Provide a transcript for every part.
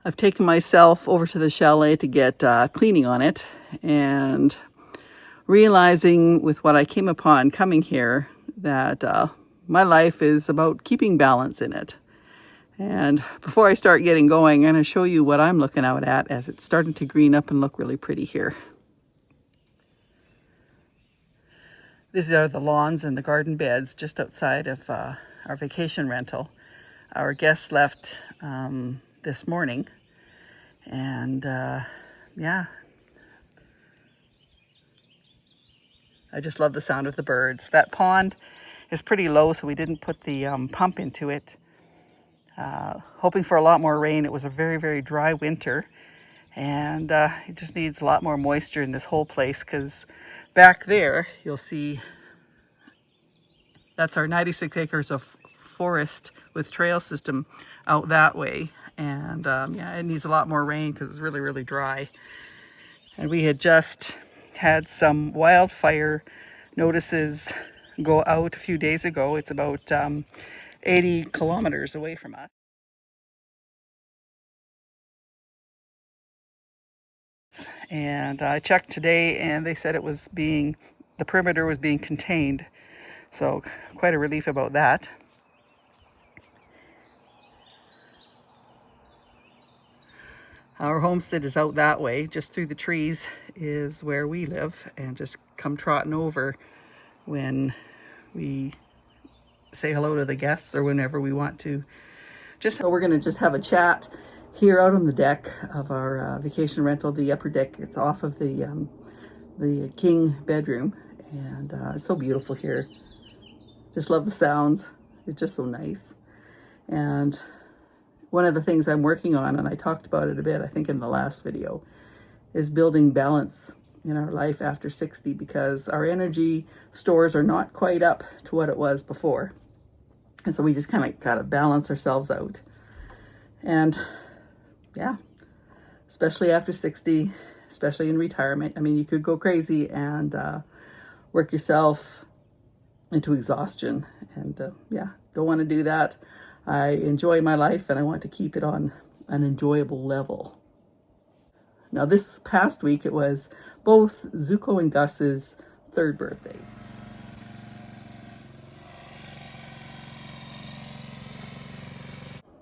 I've taken myself over to the chalet to get cleaning on it, and realizing with what I came upon coming here that my life is about keeping balance in it. And before I start getting going, I'm going to show you what I'm looking out at as it's starting to green up and look really pretty here. These are the lawns and the garden beds just outside of our vacation rental. Our guests left this morning, and yeah, I just love the sound of the birds. That pond is pretty low, so we didn't put the pump into it, hoping for a lot more rain. It was a very, very dry winter, and it just needs a lot more moisture in this whole place, because back there you'll see that's our 96 acres of forest with trail system out that way. And yeah, it needs a lot more rain because it's really, really dry. And we had just had some wildfire notices go out a few days ago. It's about 80 kilometers away from us. And I checked today and they said the perimeter was being contained. So quite a relief about that. Our homestead is out that way, just through the trees is where we live, and just come trotting over when we say hello to the guests or whenever we want to. We're going to just have a chat here out on the deck of our vacation rental, the upper deck. It's off of the king bedroom, and it's so beautiful here. Just love the sounds. It's just so nice. And one of the things I'm working on, and I talked about it a bit, I think in the last video, is building balance in our life after 60, because our energy stores are not quite up to what it was before. And so we just kind of got to balance ourselves out. And yeah, especially after 60, especially in retirement, I mean, you could go crazy and work yourself into exhaustion. And yeah, don't want to do that. I enjoy my life and I want to keep it on an enjoyable level. Now, this past week, it was both Zuko and Gus's third birthdays.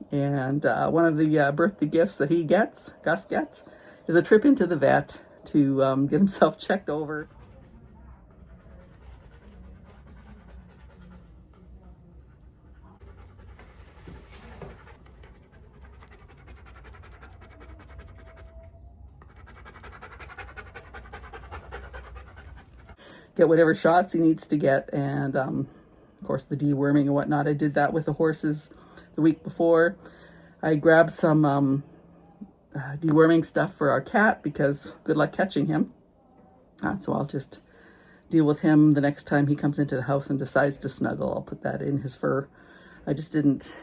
And one of the birthday gifts that Gus gets, is a trip into the vet to get himself checked over. Get whatever shots he needs to get, and of course the deworming and whatnot. I did that with the horses the week before. I grabbed some deworming stuff for our cat, because good luck catching him. So I'll just deal with him the next time he comes into the house and decides to snuggle. I'll put that in his fur. I just didn't...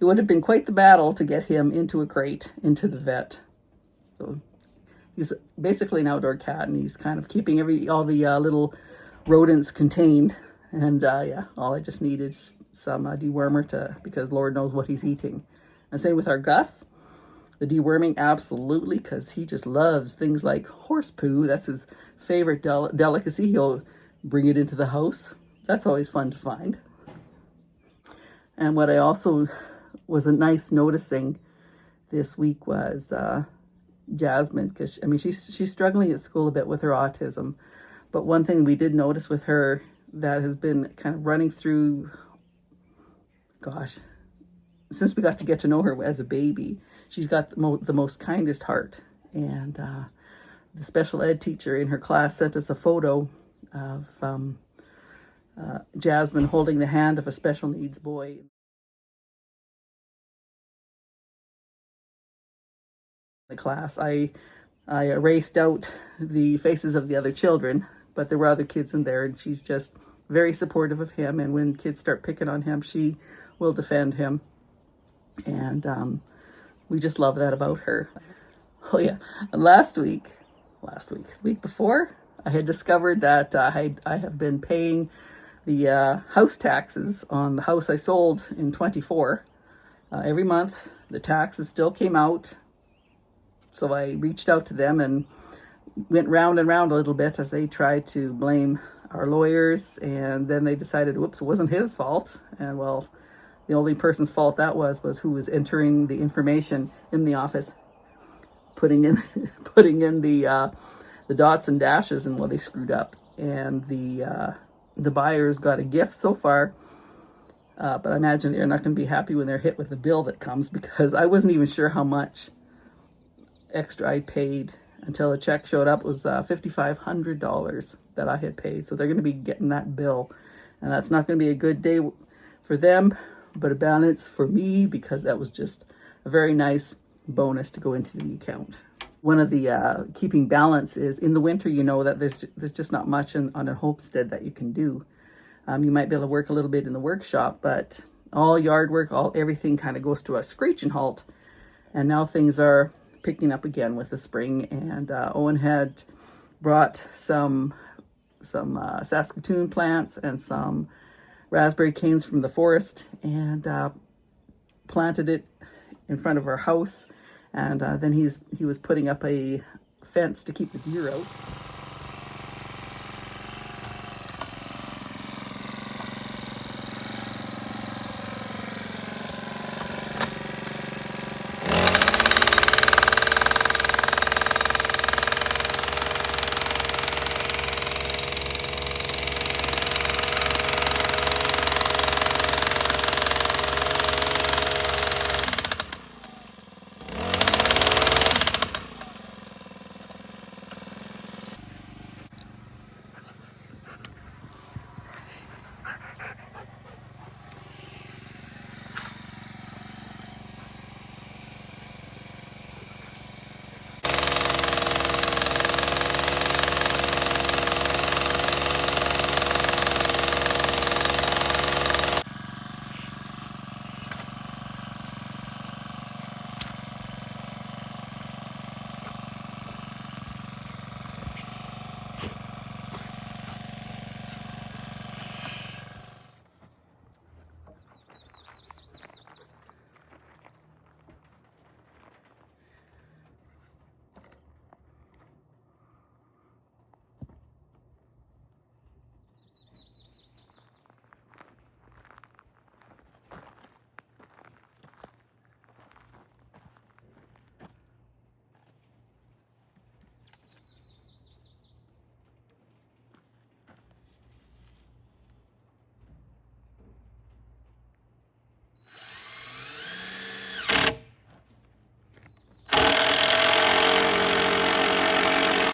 It would have been quite the battle to get him into a crate, into the vet. So he's basically an outdoor cat, and he's kind of keeping all the little rodents contained. And yeah, all I just need is some dewormer because Lord knows what he's eating. And same with our Gus. The deworming, absolutely, because he just loves things like horse poo. That's his favorite delicacy. He'll bring it into the house. That's always fun to find. And what I also was nice noticing this week was Jasmine, because I mean she's struggling at school a bit with her autism, but one thing we did notice with her that has been kind of running through, gosh, since we got to get to know her as a baby, she's got the most kindest heart. And the special ed teacher in her class sent us a photo of Jasmine holding the hand of a special needs boy. The class, I erased out the faces of the other children, but there were other kids in there, and she's just very supportive of him. And when kids start picking on him, she will defend him. And we just love that about her. Oh yeah, and the week before, I had discovered that I have been paying the house taxes on the house I sold in 24. Every month, the taxes still came out. So I reached out to them and went round and round a little bit as they tried to blame our lawyers. And then they decided, whoops, it wasn't his fault. And well, the only person's fault that was who was entering the information in the office, putting in putting in the dots and dashes, and well, they screwed up. And the buyers got a gift so far. But I imagine they're not going to be happy when they're hit with the bill that comes, because I wasn't even sure how much extra I paid until a check showed up. It was $5,500 that I had paid. So they're going to be getting that bill. And that's not going to be a good day for them, but a balance for me, because that was just a very nice bonus to go into the account. One of the keeping balance is in the winter, you know, that there's just not much on a homestead that you can do. You might be able to work a little bit in the workshop, but all yard work, everything kind of goes to a screeching halt. And now things are picking up again with the spring. And Owen had brought some Saskatoon plants and some raspberry canes from the forest, and planted it in front of our house. And then he was putting up a fence to keep the deer out.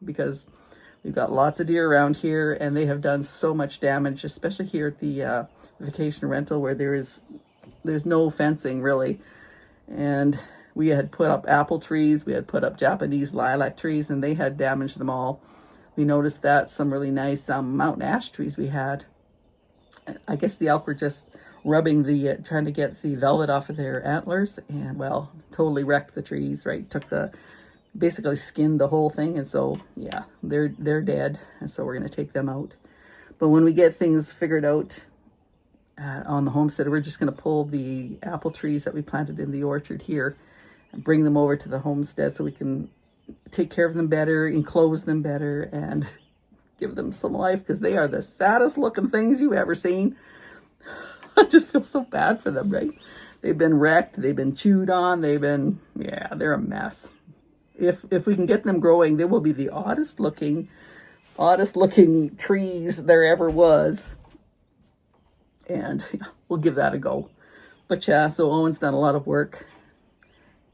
Because we've got lots of deer around here, and they have done so much damage, especially here at the vacation rental, where there's no fencing really. And we had put up apple trees, we had put up Japanese lilac trees, and they had damaged them all. We noticed that some really nice mountain ash trees we had, I guess the elk were just rubbing trying to get the velvet off of their antlers, and well, totally wrecked the trees, right? Basically skinned the whole thing. And so yeah, they're dead, and so we're going to take them out. But when we get things figured out on the homestead, we're just going to pull the apple trees that we planted in the orchard here and bring them over to the homestead so we can take care of them better, enclose them better, and give them some life, because they are the saddest looking things you've ever seen. I just feel so bad for them, right? They've been wrecked, they've been chewed on, they're a mess. If we can get them growing, they will be the oddest looking trees there ever was. And we'll give that a go. But yeah, so Owen's done a lot of work.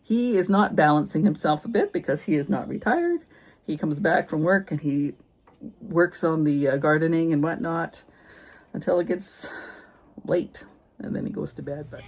He is not balancing himself a bit because he is not retired. He comes back from work and he works on the gardening and whatnot until it gets late, and then he goes to bed. But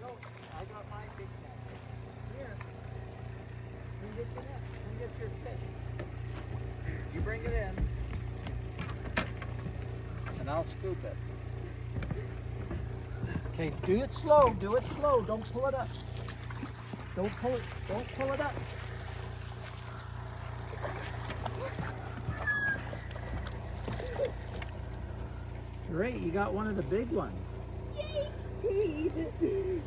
No, I got my big cat. Get your fish. You bring it in, and I'll scoop it. Okay, do it slow. Do it slow. Don't pull it up. Don't pull it. Don't pull it up. Great, you got one of the big ones. Eat it.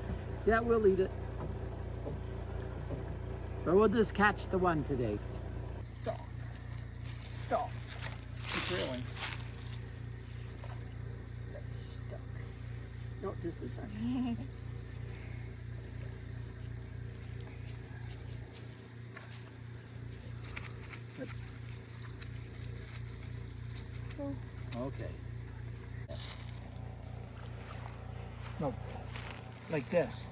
Yeah, we'll eat it. Or we'll just catch the one today. Stop. Stop. Keep reeling. That's stuck. No, just a second. Let's... Okay. No, like this.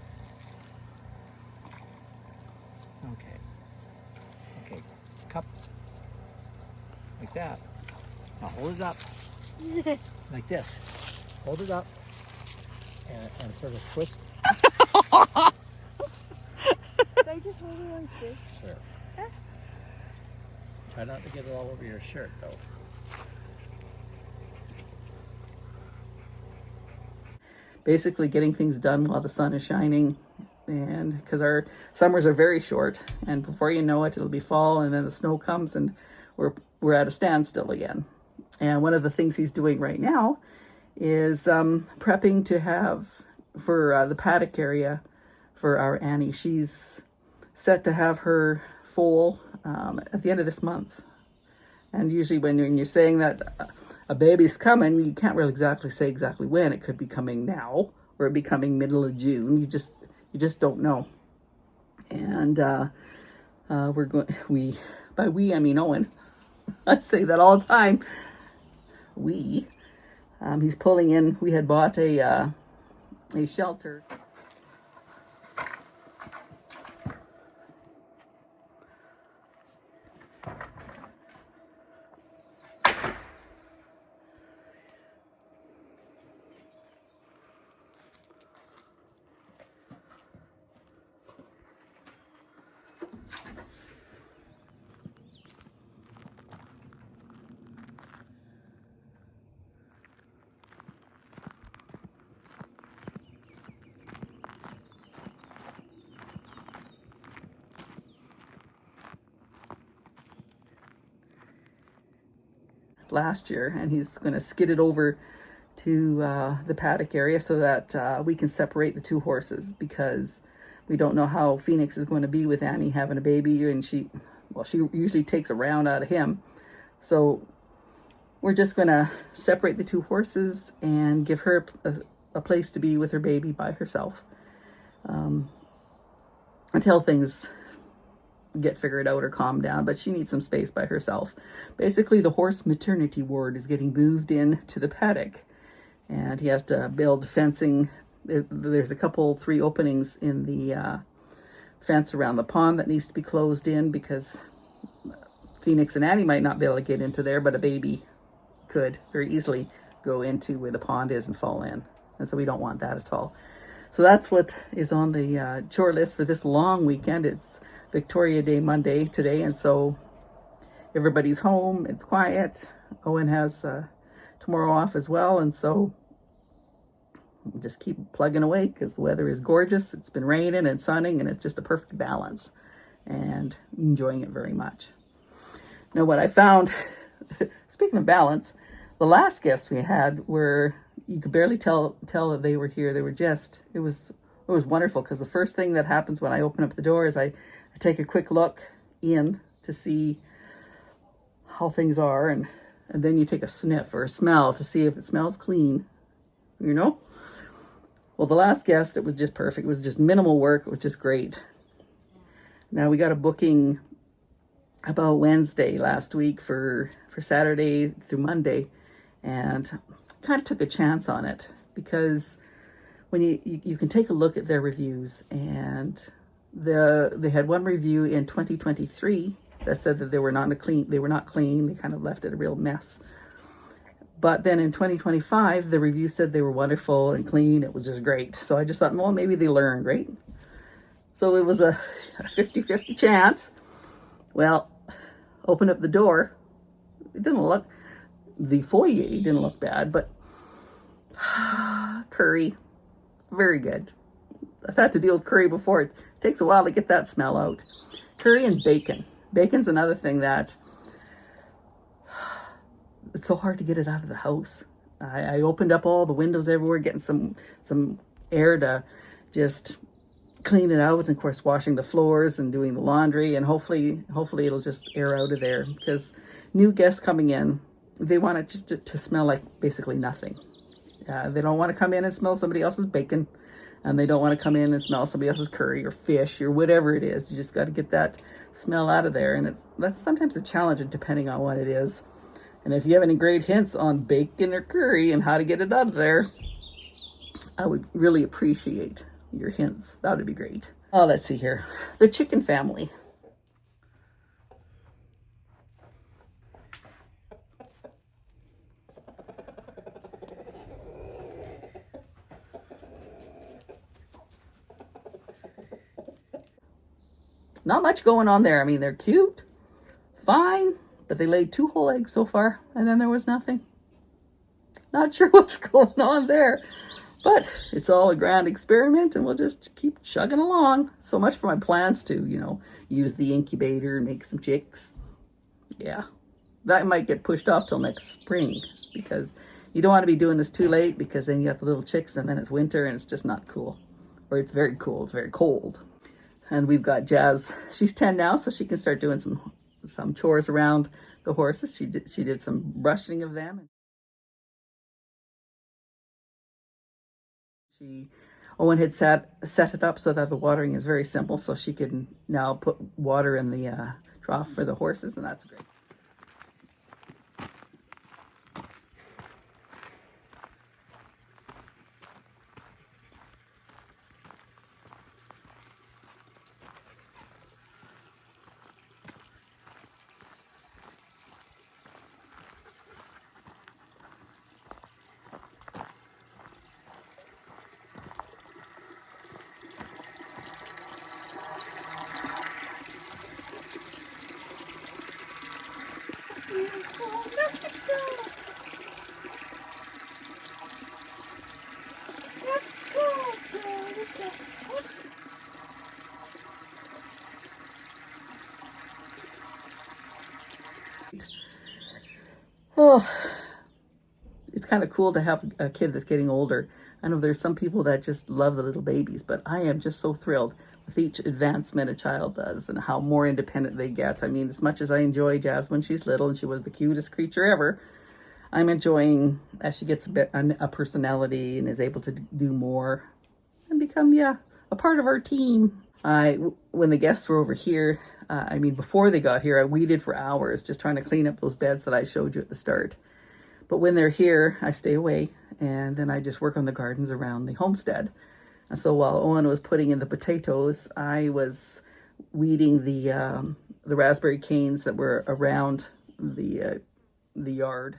Okay. Okay. Cup. Like that. Now hold it up. Like this. Hold it up. And sort of twist. I just hold it like this. Sure. Try not to get it all over your shirt, though. Basically getting things done while the sun is shining, and because our summers are very short, and before you know it, it'll be fall, and then the snow comes and we're at a standstill again. And one of the things he's doing right now is prepping to have for the paddock area for our Annie. She's set to have her foal at the end of this month. And usually when you're saying that a baby's coming, you can't really exactly say exactly when. It could be coming now, or it be coming middle of June. You just don't know. And by we I mean Owen. I say that all the time. He's pulling in. We had bought a shelter. Last year, and he's going to skid it over to the paddock area so that we can separate the two horses, because we don't know how Phoenix is going to be with Annie having a baby, and she usually takes a round out of him. So we're just going to separate the two horses and give her a place to be with her baby by herself until things get figured out or calm down, but she needs some space by herself. Basically, the horse maternity ward is getting moved in to the paddock, and he has to build fencing. There's three openings in the fence around the pond that needs to be closed in, because Phoenix and Annie might not be able to get into there, but a baby could very easily go into where the pond is and fall in. And so we don't want that at all. So that's what is on the chore list for this long weekend. It's Victoria Day Monday today, and so everybody's home. It's quiet. Owen has tomorrow off as well, and so we'll just keep plugging away because the weather is gorgeous. It's been raining and sunning, and it's just a perfect balance, and enjoying it very much. Now, what I found, speaking of balance, the last guests we had were, you could barely tell that they were here. They were it was wonderful, because the first thing that happens when I open up the door is I take a quick look in to see how things are, and then you take a sniff or a smell to see if it smells clean, you know? Well, the last guest, it was just perfect. It was just minimal work. It was just great. Now, we got a booking about Wednesday last week for Saturday through Monday, and kind of took a chance on it, because when you can take a look at their reviews, and they had one review in 2023 that said that they were not clean. They kind of left it a real mess. But then in 2025, the review said they were wonderful and clean. It was just great. So I just thought, well, maybe they learned, right? So it was a 50-50 chance. Well, open up the door. It didn't look, the foyer didn't look bad, but curry, very good. I've had to deal with curry before. It takes a while to get that smell out. Curry and bacon. Bacon's another thing that it's so hard to get it out of the house. I opened up all the windows everywhere, getting some air to just clean it out, and of course washing the floors and doing the laundry, and hopefully it'll just air out of there, because new guests coming in, they want it to smell like basically nothing. They don't want to come in and smell somebody else's bacon, and they don't want to come in and smell somebody else's curry or fish or whatever it is. You just got to get that smell out of there, and that's sometimes a challenge depending on what it is. And if you have any great hints on bacon or curry and how to get it out of there, I would really appreciate your hints. That would be great. Oh, let's see here. The chicken family. Not much going on there. I mean, they're cute, fine, but they laid 2 whole eggs so far, and then there was nothing. Not sure what's going on there, but it's all a grand experiment, and we'll just keep chugging along. So much for my plans to, use the incubator and make some chicks. Yeah, that might get pushed off till next spring, because you don't want to be doing this too late, because then you have the little chicks and then it's winter and it's just not cool. Or it's very cool, it's very cold. And we've got Jazz. She's 10 now, so she can start doing some chores around the horses. She did some brushing of them. Owen had set it up so that the watering is very simple, so she can now put water in the trough for the horses, and that's great. Oh, it's kind of cool to have a kid that's getting older. I know there's some people that just love the little babies, but I am just so thrilled with each advancement a child does and how more independent they get. I mean, as much as I enjoy Jazz when she's little and she was the cutest creature ever, I'm enjoying as she gets a personality and is able to do more and become, a part of our team. When the guests were over here, before they got here, I weeded for hours just trying to clean up those beds that I showed you at the start. But when they're here, I stay away, and then I just work on the gardens around the homestead. And so while Owen was putting in the potatoes, I was weeding the raspberry canes that were around the yard.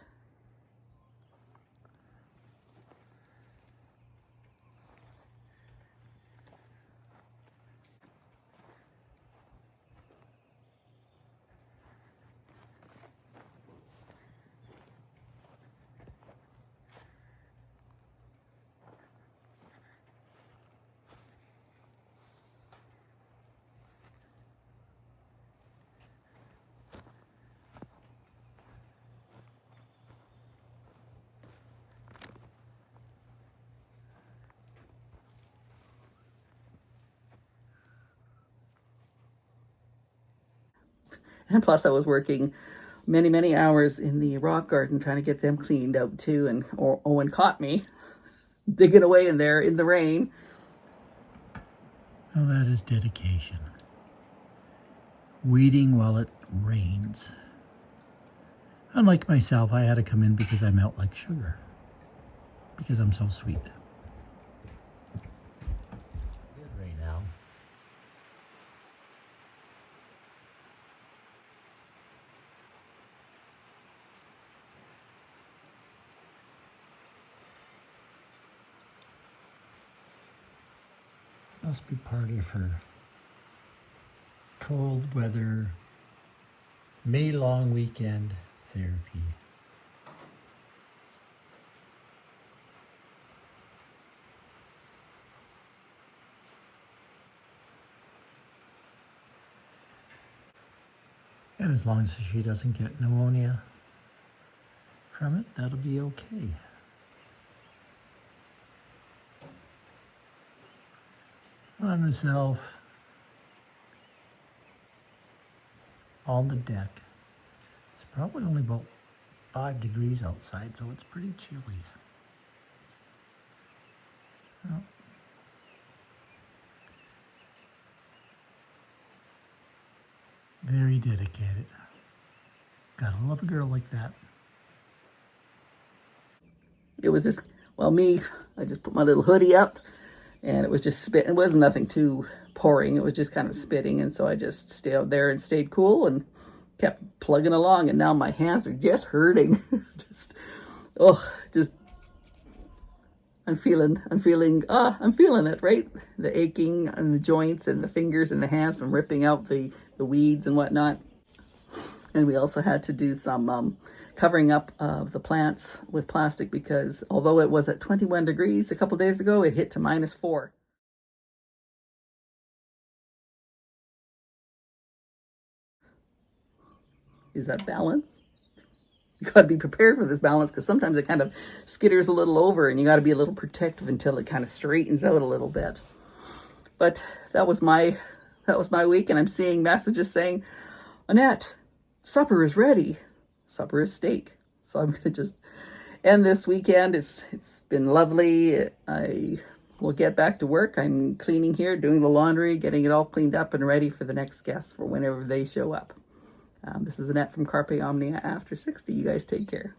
And plus I was working many, many hours in the rock garden trying to get them cleaned out too. And Owen caught me digging away in there in the rain. Oh, that is dedication. Weeding while it rains. Unlike myself, I had to come in because I melt like sugar. Because I'm so sweet. Good right now. Must be part of her cold weather May long weekend therapy. And as long as she doesn't get pneumonia from it, that'll be okay. On myself on the deck. It's probably only about 5 degrees outside, so it's pretty chilly. Well, very dedicated. Gotta love a girl like that. It was just, well, I just put my little hoodie up and it was just spit. It wasn't nothing too pouring. It was just kind of spitting. And so I just stayed out there and stayed cool and kept plugging along. And now my hands are just hurting. I'm feeling it, right? The aching and the joints and the fingers and the hands from ripping out the weeds and whatnot. And we also had to do some covering up of the plants with plastic because although it was at 21 degrees a couple days ago, it hit to -4. Is that balance? You got to be prepared for this balance because sometimes it kind of skitters a little over and you got to be a little protective until it kind of straightens out a little bit. But that was my week, and I'm seeing messages saying, Annette, supper is ready. Supper is steak. So I'm going to just end this weekend. It's been lovely. I will get back to work. I'm cleaning here, doing the laundry, getting it all cleaned up and ready for the next guests for whenever they show up. This is Annette from Carpe Omnia After 60. You guys take care.